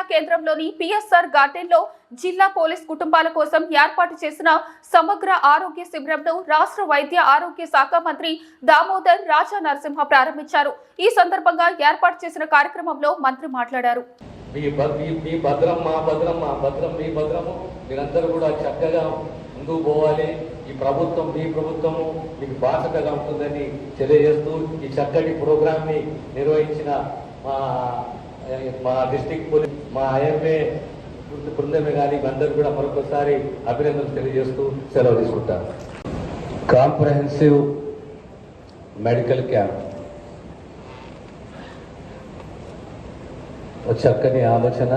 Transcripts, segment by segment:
జిల్లా కేంద్రంలోని PSR garden లో జిల్లా పోలీస్ కుటుంబాల కోసం ఏర్పాటు చేసిన సమగ్ర ఆరోగ్య శిబిరంను రాష్ట్ర వైద్య ఆరోగ్య శాఖ మంత్రి దామోదర్ రాజా నరసింహ ప్రారంభించారు. ఈ సందర్భంగా ఏర్పాటు చేసిన కార్యక్రమంలో మంత్రి మాట్లాడారు. మీ భద్రం మా భద్రం, మా భద్రం మీ భద్రము, మీరందరూ కూడా చక్కగా ముందుకు పోవాలి. ఈ ప్రభుత్వం మీ ప్రభుత్వము మీకు బాధ్యతగా ఉంటుందని తెలియజేస్తూ ఈ చక్కటి ప్రోగ్రామ్ ని నిర్వహించిన మా డిస్ట్రిక్ట్ పోలీస్, మా ఐఎంఏ బృందమే కానీ అందరూ కూడా మరొకసారి అభినందనలు తెలియజేస్తూ సెలవు తీసుకుంటారు. కాంప్రహెన్సివ్ మెడికల్ క్యాంప్ ఒక చక్కని ఆలోచన.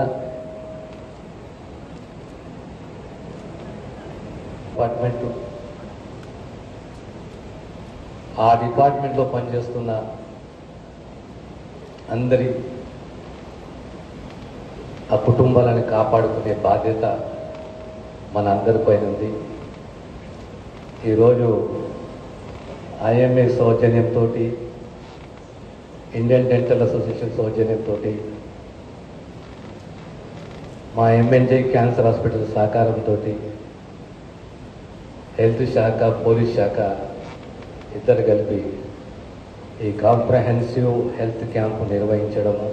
డిపార్ట్మెంట్, ఆ డిపార్ట్మెంట్లో పనిచేస్తున్న అందరి ఆ కుటుంబాలను కాపాడుకునే బాధ్యత మన అందరిపైన ఉంది. ఈరోజు ఐఎంఏ సౌజన్యంతో, ఇండియన్ డెంటల్ అసోసియేషన్ సౌజన్యంతో, మా ఎంఎన్జే క్యాన్సర్ హాస్పిటల్ సహకారంతో హెల్త్ శాఖ, పోలీస్ శాఖ ఇద్దరు కలిపి ఈ కాంప్రహెన్సివ్ హెల్త్ క్యాంప్ నిర్వహించడము,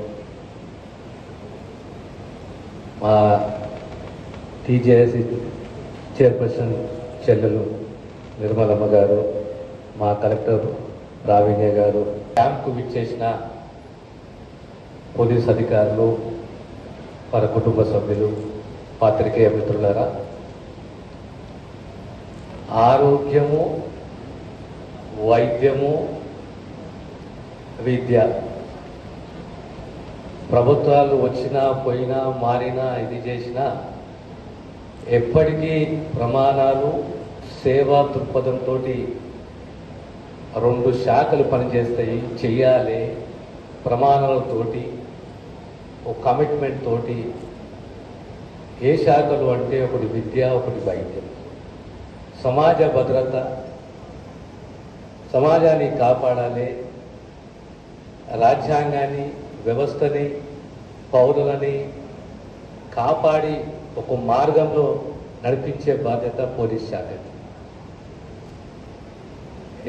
మా టీజేఎస్సీ చైర్పర్సన్ చెల్లెలు నిర్మలమ్మ గారు, మా కలెక్టర్ రావిణ్య గారు, క్యాంప్కు విచ్చేసిన పోలీస్ అధికారులు, వారి కుటుంబ సభ్యులు, పాత్రికేయ మిత్రులారా, ఆరోగ్యము, వైద్యము, విద్య ప్రభుత్వాలు వచ్చినా పోయినా మారినా ఇది చేసినా ఎప్పటికీ ప్రమాణాలు, సేవా దృక్పథంతో రెండు శాఖలు పనిచేస్తాయి. చెయ్యాలి ప్రమాణాలతోటి, ఒక కమిట్మెంట్ తోటి. ఏ శాఖలు అంటే ఒకటి విద్య, ఒకటి వైద్యం. సమాజ భద్రత, సమాజాన్ని కాపాడాలి, రాజ్యాంగాన్ని, వ్యవస్థని, పౌరులని కాపాడి ఒక మార్గంలో నడిపించే బాధ్యత పోలీస్ శాఖ.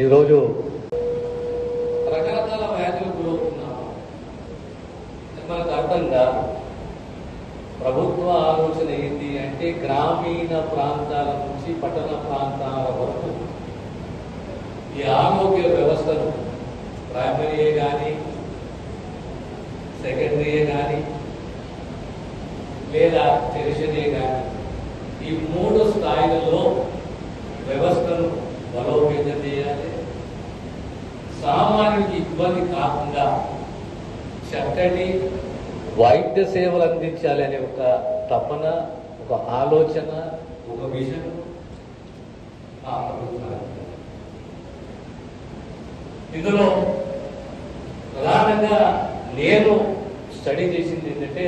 ఈరోజు రకరకాల వ్యాధులకు గురవుతున్నాము. మనకు అర్థం కాదు. ప్రభుత్వ ఆలోచన ఏంటి అంటే గ్రామీణ ప్రాంతాల నుంచి పట్టణ ప్రాంతాల వరకు ఈ ఆరోగ్య వ్యవస్థను, ప్రైమరీయే కానీ, సెకండరీయే కానీ, లేదా టెరిషరీయే కానీ, ఈ మూడు స్థాయిలలో వ్యవస్థను బలోపేతం చేయాలి. సామాన్యుడికి ఇబ్బంది కాకుండా చక్కటి వైద్య సేవలు అందించాలి అనే ఒక తపన, ఒక ఆలోచన, ఒక విజన్ ఆ ప్రభుత్వానికి. ఇందులో ప్రధానంగా నేను స్టడీ చేసింది ఏంటంటే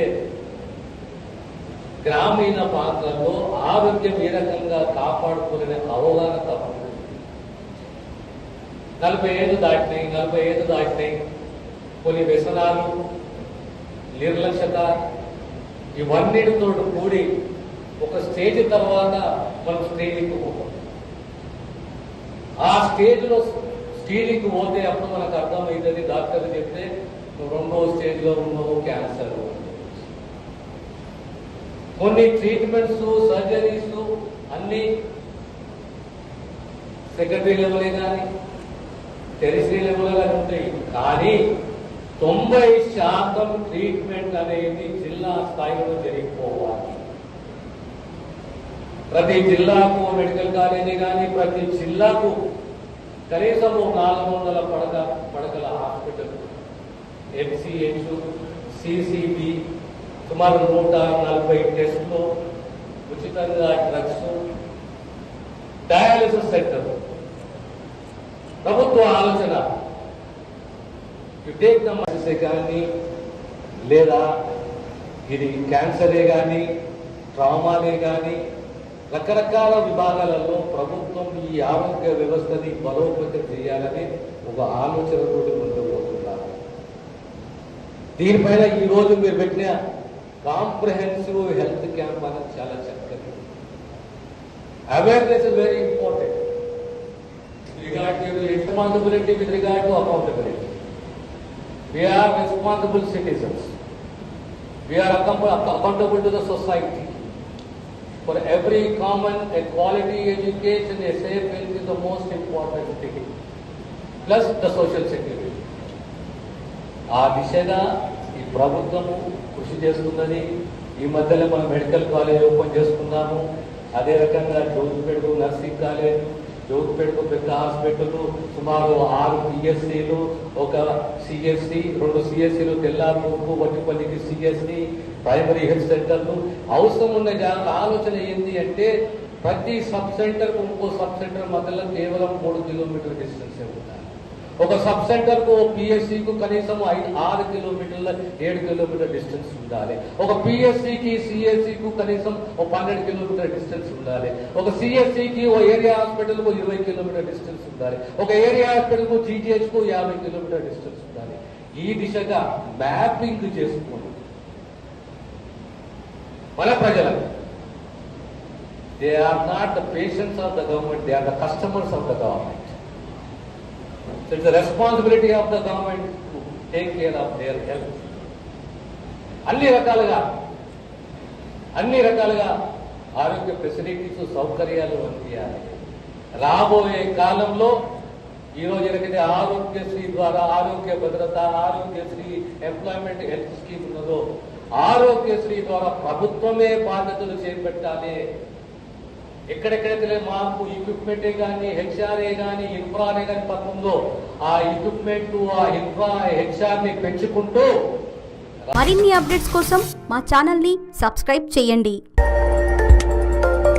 గ్రామీణ ప్రాంతాల్లో ఆరోగ్యం ఏ రకంగా కాపాడుకోవాలనే అవగాహన తప్ప. 40 ఏళ్ళు దాటినాయి, కొన్ని వ్యసనాలు, నిర్లక్ష్యత, ఇవన్నిటితో కూడి ఒక స్టేజ్ తర్వాత మనం స్క్రీనింగ్కి పోతాం. ఆ స్టేజ్లో స్క్రీనింగ్కి పోతే అప్పుడు మనకు అర్థమవుతుంది, డాక్టర్ చెప్తే నువ్వు 2వ స్టేజ్లో ఉన్నావు, క్యాన్సర్. కొన్ని ట్రీట్మెంట్స్, సర్జరీస్ అన్నీ సెకండరీ లెవెలే కానీ, టెరిషరీ లెవెల్ కానీ ఉంటాయి. కానీ 90% ట్రీట్మెంట్ అనేది జిల్లా స్థాయిలో జరిగిపోవాలి. ప్రతి జిల్లాకు మెడికల్ కాలేజీ కానీ, ప్రతి జిల్లాకు కనీసం 400 పడకల హాస్పిటల్, ఎంసీహెచ్, సిసిబి, సుమారు 140 టెస్టులు, ఉచితంగా డ్రగ్స్, డయాలిసిస్ సెంటర్. ప్రభుత్వ ఆలోచన కానీ, లేదా ఇది క్యాన్సరే కానీ, ట్రామాలే కానీ, రకరకాల విభాగాలలో ప్రభుత్వం ఈ ఆరోగ్య వ్యవస్థని బలోపేతం చేయాలని ఒక ఆలోచనతో ముందుకు పోతున్నారు. దీనిపైన ఈరోజు మీరు పెట్టిన కాంప్రహెన్సివ్ హెల్త్ క్యాంప్ అనేది చాలా చక్కది. Awareness is very important. Regard to responsibility with regard to accountability. We are responsible citizens. We are accountable to the society. For every common, a quality education, a safe health is the most important thing. Plus the social security. ఆ దిశగా ఈ ప్రభుత్వము కృషి చేస్తున్నది. ఈ మధ్యలో మనం medical college open చేసుకున్నాము. అదే రకంగా జోగిపేట నర్సింగ్ కాలేజ్, జోగిపేటకు పెద్ద హాస్పిటల్, సుమారు 6 పిఎస్సీలు, ఒక సిఎస్సి, 2 సిఎస్సీలు, తెల్లాపూర్కు వట్టిపల్లికి సిఎస్సి, ప్రైమరీ హెల్త్ సెంటర్లు. అవసరం ఉన్న ఆలోచన ఏంటి అంటే ప్రతి సబ్ సెంటర్కు ఇంకో సబ్ సెంటర్ మధ్యలో కేవలం 3 కిలోమీటర్ డిస్టెన్స్ ఉండాలి. ఒక సబ్ సెంటర్కు పిఎస్సికు కనీసం 6 కిలోమీటర్ల 7 కిలోమీటర్ డిస్టెన్స్ ఉండాలి. ఒక పిఎస్సికి సిఎస్సికు కనీసం 12 కిలోమీటర్ డిస్టెన్స్ ఉండాలి. ఒక సిఎస్సికి ఓ ఏరియా హాస్పిటల్కు 20 కిలోమీటర్ డిస్టెన్స్ ఉండాలి. ఒక ఏరియా హాస్పిటల్కు జీజీహెచ్కు 50 కిలోమీటర్ డిస్టెన్స్ ఉండాలి. ఈ దిశగా మ్యాపింగ్ చేసుకుని మన ప్రజలకు, they are not the patients of the government, they are the customers of the government. So it's the responsibility of the government to take care of their health. అన్ని రకాలుగా ఆరోగ్య facilities, సౌకర్యాలు అందియాలి. రాబోయే కాలంలో ఈరోజు ఎక్కడైతే ఆరోగ్యశ్రీ ద్వారా ఆరోగ్య భద్రత, ఆరోగ్యశ్రీ ఎంప్లాయ్మెంట్ హెల్త్ స్కీమ్ ఉన్నదో, ఆరోగ్యశ్రీ ద్వారా ప్రభుత్వమే బాధ్యతలు చేపట్టాలి. ఎక్కడెక్కడైతే మాకు ఎక్విప్మెంటే కానీ, హెచ్ఆర్ఏ కానీ, ఇన్ఫ్రానే కానీ పథకంలో ఆ ఎక్విప్మెంట్, ఆ ఇన్ఫ్రా, హెచ్ఆర్ని పెంచుకుంటూ మరిన్ని అప్డేట్స్ కోసం మా ఛానల్ని సబ్స్క్రైబ్ చేయండి.